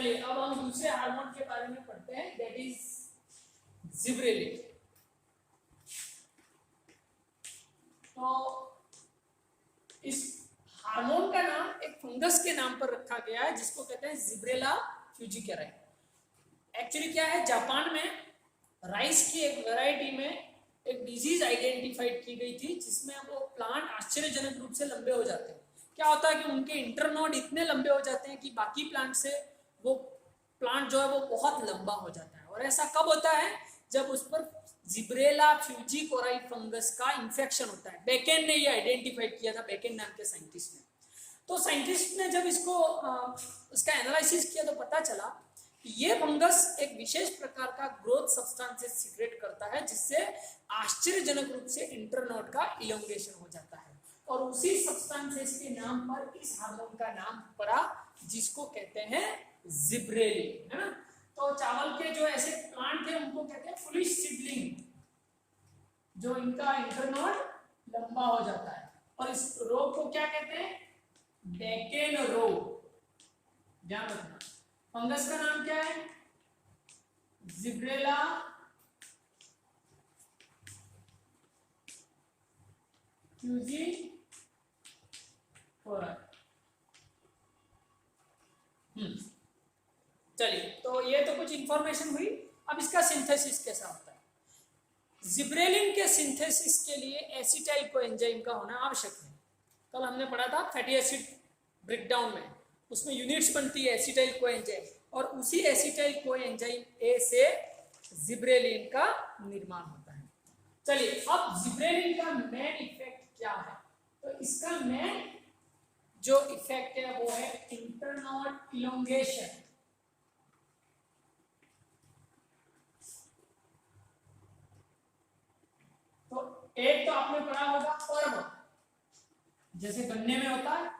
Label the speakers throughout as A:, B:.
A: चलिए अब हम दूसरे हार्मोन के बारे में पढ़ते हैं, दैट इज जिब्रेलिन। तो इस हार्मोन का नाम एक फंगस के नाम पर रखा गया है जिसको कहते हैं जिब्रेला फ्यूजिकेराई। एक्चुअली क्या है, जापान में राइस की एक वैरायटी में एक डिजीज आइडेंटिफाइड की गई थी जिसमें वो प्लांट आश्चर्यजनक रूप से लंबे हो जाते हैं। क्या होता है कि उनके इंटरनोड इतने लंबे हो जाते हैं कि बाकी प्लांट से वो प्लांट जो है वो बहुत लंबा हो जाता है। और ऐसा कब होता है, जब उस पर जिब्रेला फ्यूजिकोराई फंगस का इंफेक्शन होता है। बेकेन ने ये आइडेंटिफाइड किया था, बेकेन नाम के साइंटिस्ट ने। तो साइंटिस्ट ने जब इसको इसका एनालिसिस किया तो पता चला कि ये फंगस एक विशेष प्रकार का ग्रोथ सब्सटेंसेस सीक्रेट करता है जिससे आश्चर्यजनक रूप से इंटरनोड का इलोंगेशन हो जाता है। और उसी सब्सटेंसेस के नाम पर इस हार्मोन का नाम पड़ा जिसको कहते हैं जिब्रेलिन, है ना। तो चावल के जो ऐसे प्लांट थे उनको कहते हैं फुलिश सीडलिंग, जो इनका इंटरनोड लंबा हो जाता है। और इस रोग को क्या कहते हैं, बेकेन रोग। ध्यान रखना, फंगस का नाम क्या है, जिब्रेला फ्यूजिकोराई। चलिए, तो ये तो कुछ इंफॉर्मेशन हुई। अब इसका सिंथेसिस कैसा होता है। जिब्रेलिन के सिंथेसिस के लिए एसिटाइल कोएंजाइम का होना आवश्यक है। कल हमने पढ़ा था फैटी एसिड ब्रेकडाउन में, उसमें यूनिट्स बनती है एसिटाइल कोएंजाइम, और उसी एसिटाइल कोएंजाइम ए से जिब्रेलिन का निर्माण होता है। चलिए, अब जिब्रेलिन का मेन इफेक्ट क्या है। तो इसका मेन जो इफेक्ट है वो है इंटरनोड इलोंगेशन। तो एक तो आपने पढ़ा होगा पर्व, जैसे गन्ने में होता है,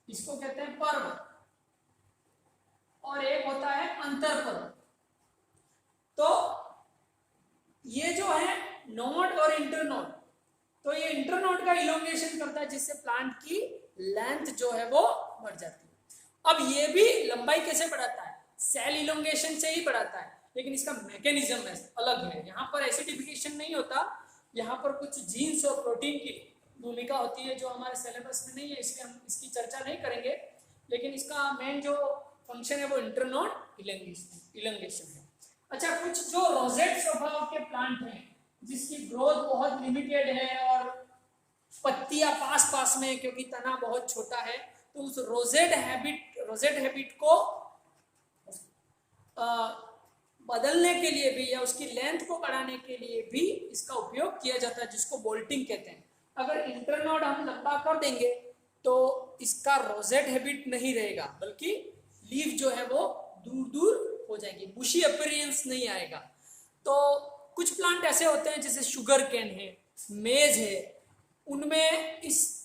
A: इसको कहते हैं पर्व। और एक होता है अंतरपर्व। तो ये जो है नोड और इंटरनोड, तो ये इंटरनोड का इलोंगेशन करता है जिससे प्लांट की लेंथ जो है वो बढ़ जाती है। अब ये भी लंबाई कैसे बढ़ाता है, सेल इलोंगेशन से ही बढ़ाता है, लेकिन इसका मैकेनिज्म अलग है। यहाँ पर एसिडिफिकेशन नहीं होता, यहाँ पर कुछ जीन्स और प्रोटीन की भूमिका होती है जो हमारे सिलेबस में नहीं है, इसलिए हम इसकी चर्चा नहीं करेंगे। लेकिन इसका मेन जो फंक्शन है वो इंटरनोड इलोंगेशन है। अच्छा, कुछ जो रोजेट स्वभाव के प्लांट हैं जिसकी ग्रोथ बहुत लिमिटेड है और पत्तियां पास पास में, क्योंकि तना बहुत छोटा है, तो उस रोजेट हैबिट को बदलने के लिए भी या उसकी लेंथ को बढ़ाने के लिए भी इसका उपयोग किया जाता है, जिसको बोल्टिंग कहते हैं। अगर इंटरनोड हम लंबा कर देंगे तो इसका रोजेट हैबिट नहीं रहेगा, बल्कि लीफ जो है वो दूर दूर हो जाएगी, बुशी अपीयरेंस नहीं आएगा। तो कुछ प्लांट ऐसे होते हैं जैसे शुगर केन है, मेज है, उनमें इस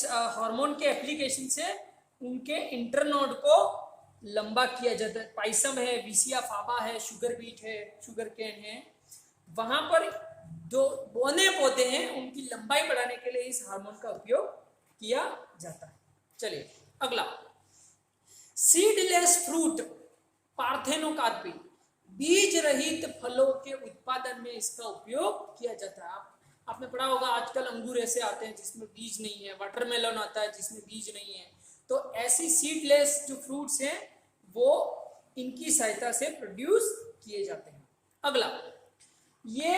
A: हार्मोन के एप्लीकेशन से उनके इंटरनोड को लंबा किया जाता है। पाइसम है, विसिया फाबा है, शुगर बीट है, शुगर केन है, वहां पर जो बोने पौधे हैं उनकी लंबाई बढ़ाने के लिए इस हार्मोन का उपयोग किया जाता है। चलिए अगला, सीडलेस फ्रूट पार्थेनोकार्पी, बीज रहित फलों के उत्पादन में इसका उपयोग किया जाता है। आपने पढ़ा होगा आजकल अंगूर ऐसे आते हैं जिसमें बीज नहीं है, वाटरमेलन आता है जिसमें बीज नहीं है। तो ऐसी सीडलेस जो फ्रूट्स हैं वो इनकी सहायता से प्रोड्यूस किए जाते हैं। अगला, ये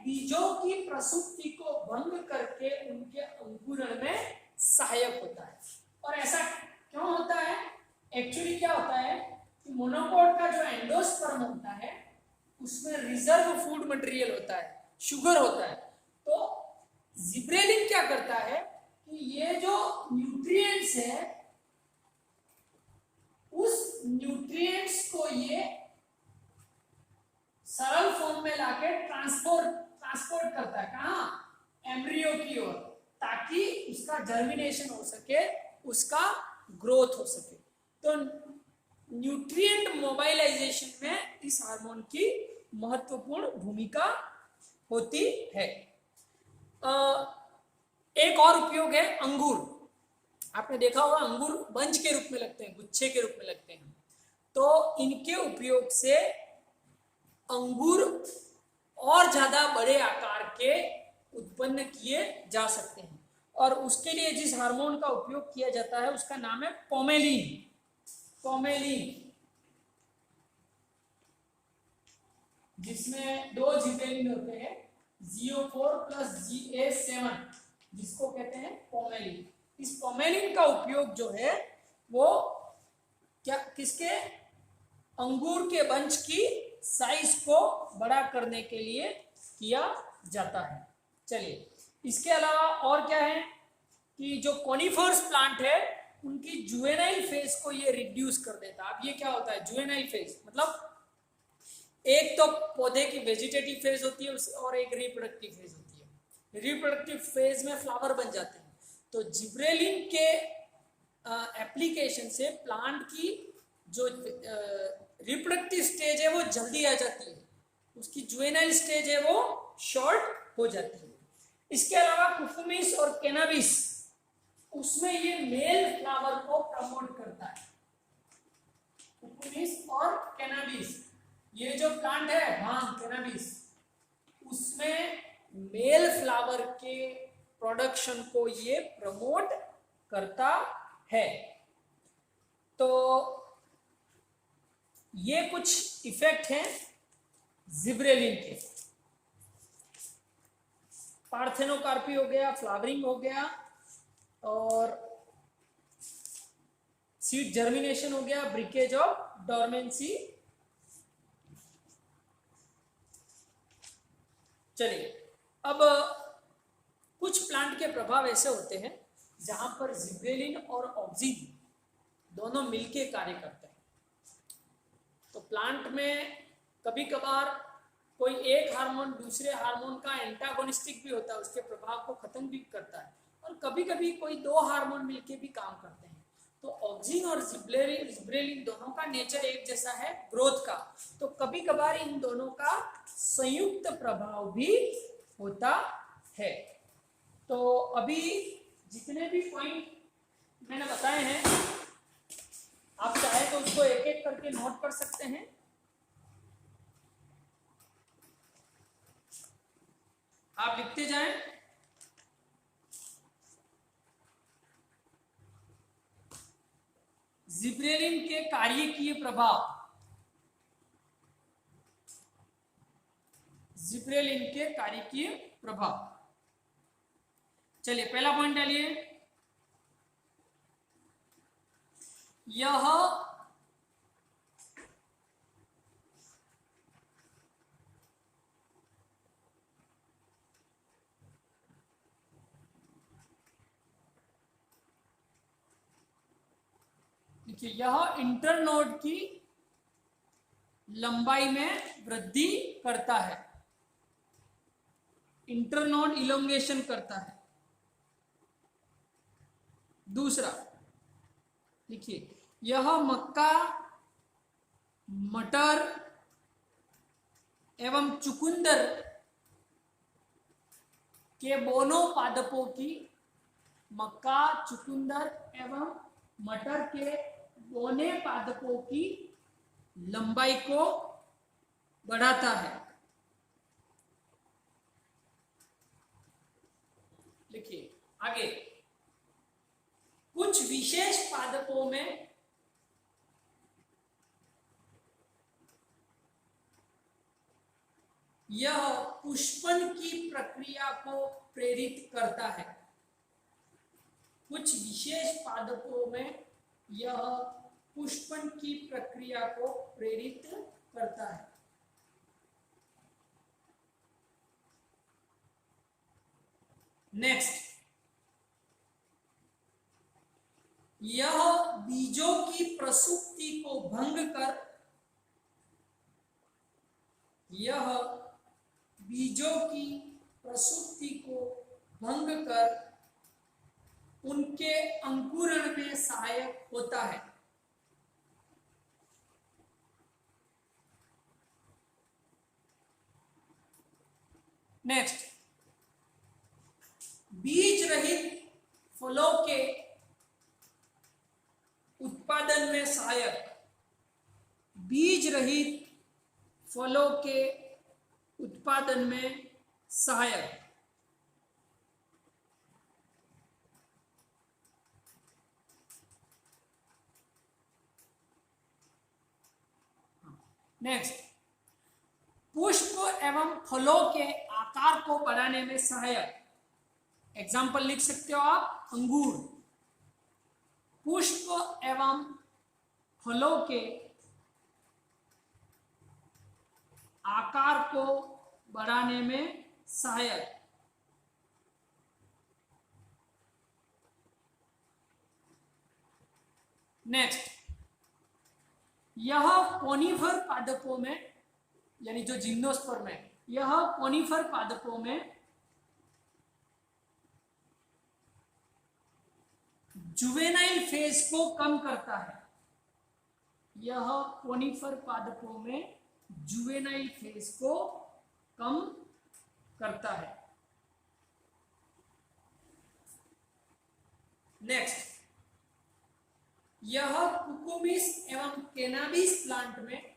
A: बीजों की प्रसुप्ति को भंग करके उनके अंकुरण में सहायक होता है। और ऐसा क्यों होता है, एक्चुअली क्या होता है कि मोनोकोट का जो एंडोस्पर्म होता है उसमें रिजर्व फूड मटेरियल होता है, शुगर होता है। तो जिब्रेलिन क्या करता है कि ये जो न्यूट्रिएंट्स है उस न्यूट्रिएंट्स को ये सरल फॉर्म में लाके ट्रांसपोर्ट करता है, कहाँ, एम्ब्रियो की ओर, ताकि उसका जर्मिनेशन हो सके, उसका ग्रोथ हो सके। तो न्यूट्रिएंट मोबाइलाइजेशन में इस हार्मोन की महत्वपूर्ण भूमिका होती है। एक और उपयोग है अंगूर। आपने देखा होगा अंगूर बंच के रूप में लगते हैं, गुच्छे के रूप में लगते हैं, तो इनके उपयोग से अंगूर और ज्यादा बड़े आकार के उत्पन्न किए जा सकते हैं। और उसके लिए जिस हार्मोन का उपयोग किया जाता है उसका नाम है पोमेलिन। पोमेलिन, जिसमें 2 जिबरेलिन होते हैं, GO4 प्लस GA7, जिसको कहते हैं पोमेलिन। इस पोमेलिन का उपयोग जो है वो क्या किसके, अंगूर के बंच की साइज को बड़ा करने के लिए किया जाता है। चलिए, इसके अलावा और क्या है कि जो कोनिफर्स प्लांट है उनकी जुवेनाइल फेज को ये रिड्यूस कर देता है। अब ये क्या होता है जुवेनाइल फेज, मतलब एक तो पौधे की वेजिटेटिव फेज होती है और एक रिप्रोडक्टिव फेज होती है। रिप्रोडक्टिव फेज में फ्लावर बन जाते हैं, तो जिब्रेलिन के एप्लीकेशन से प्लांट की जो रिप्रोडक्टिव स्टेज है वो जल्दी आ जाती है, उसकी जुवेनाइल स्टेज है वो शॉर्ट हो जाती है। इसके अलावा कुकुमिस और कैनाबिस, उसमें ये मेल फ्लावर को प्रमोट करता है। कुकुमिस और कैनाबिस, ये जो प्लांट है भांग कैनाबिस, उसमें मेल फ्लावर के प्रोडक्शन को ये प्रमोट करता है। तो ये कुछ इफेक्ट हैं जिब्रेलिन के। पार्थेनोकार्पी हो गया, फ्लावरिंग हो गया, और सीड जर्मिनेशन हो गया, ब्रिकेज ऑफ डोरमेंसी। चलिए, अब कुछ प्लांट के प्रभाव ऐसे होते हैं जहां पर जिब्रेलिन और ऑक्सिन दोनों मिलके कार्य करते हैं। तो प्लांट में कभी कभार कोई एक हार्मोन दूसरे हार्मोन का एंटागोनिस्टिक भी होता है, उसके प्रभाव को खत्म भी करता है, और कभी कभी कोई 2 हार्मोन मिलके भी काम करते हैं। तो ऑक्सिन और जिब्रेलिन दोनों का नेचर एक जैसा है ग्रोथ का, तो कभी कभार इन दोनों का संयुक्त प्रभाव भी होता है। तो अभी जितने भी पॉइंट मैंने बताए हैं, आप चाहे तो उसको एक एक करके नोट कर सकते हैं। आप लिखते जाएं। जिब्रेलिन के कार्यकीय प्रभाव, जिब्रेलिन के कार्यकीय प्रभाव। चलिए, पहला पॉइंट डालिए। यह देखिए, यह इंटरनोड की लंबाई में वृद्धि करता है, इंटरनोड इलोंगेशन करता है। दूसरा देखिए, यह मक्का, मटर एवं चुकंदर के दोनों पादपों की, मक्का, चुकंदर एवं मटर के दोनों पादपों की लंबाई को बढ़ाता है। लिखिए आगे, कुछ विशेष पादपों में यह पुष्पन की प्रक्रिया को प्रेरित करता है। कुछ विशेष पादपों में यह पुष्पन की प्रक्रिया को प्रेरित करता है। नेक्स्ट, यह बीजों की प्रसुप्ति को भंग कर, यह बीजों की प्रसुप्ति को भंग कर उनके अंकुरण में सहायक होता है। नेक्स्ट, बीज रहित फलों के उत्पादन में सहायक, बीज रहित फलों के उत्पादन में सहायक। नेक्स्ट, पुष्प एवं फलों के आकार को बढ़ाने में सहायक। एग्जाम्पल लिख सकते हो आप, अंगूर। पुष्प एवं फलों के आकार को बढ़ाने में सहायक। नेक्स्ट, यह कोनिफर पादपों में, यानी जो जिम्नोस्पर्म है, यह कोनिफर पादपों में जुवेनाइल फेज को कम करता है। यह कोनिफर पादपों में जुवेनाइल फेज को कम करता है। नेक्स्ट, यह कुकुमिस एवं कैनाबिस प्लांट में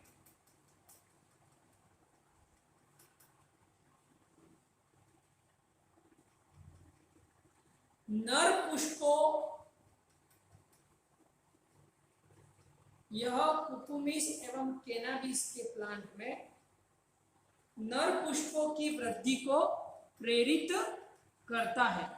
A: नर पुष्पों, यह कुकुमिस एवं कैनाबिस के प्लांट में नर पुष्पों की वृद्धि को प्रेरित करता है।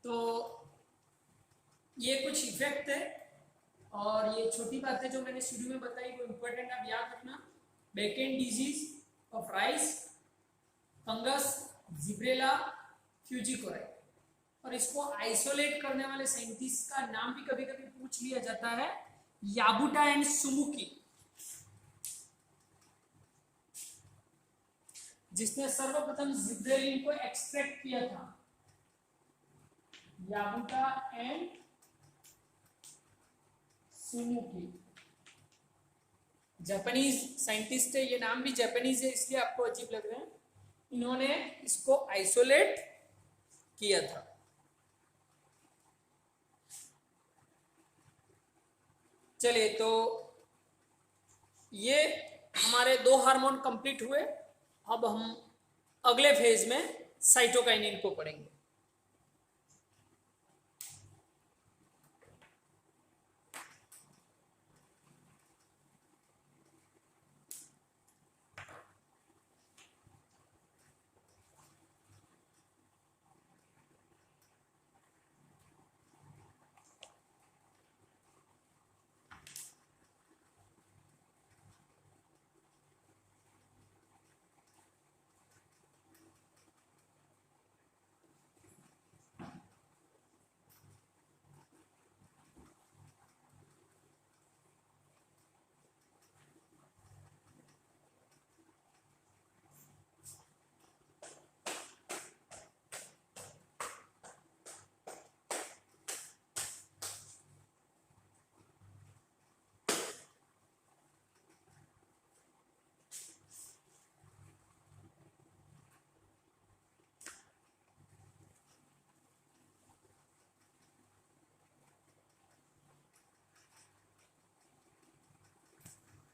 A: तो ये कुछ इफेक्ट है, और ये छोटी बातें जो मैंने शुरू में बताई वो इंपॉर्टेंट आप याद रखना। बैकेंड disease of rice, fungus, Gibberella fujikuroi. और इसको आइसोलेट करने वाले साइंटिस्ट का नाम भी कभी कभी पूछ लिया जाता है, याबुटा एंड सुमुकी, जिसने सर्वप्रथम जिब्रेलिन को एक्सट्रैक्ट किया था। याबुटा एंड सुमुकी जापानीज साइंटिस्ट है, ये नाम भी जापानीज है इसलिए आपको अजीब लग रहा है। इन्होंने इसको आइसोलेट किया था। चलिए, तो ये हमारे 2 हार्मोन कंप्लीट हुए। अब हम अगले फेज में साइटोकाइनिन को पढ़ेंगे।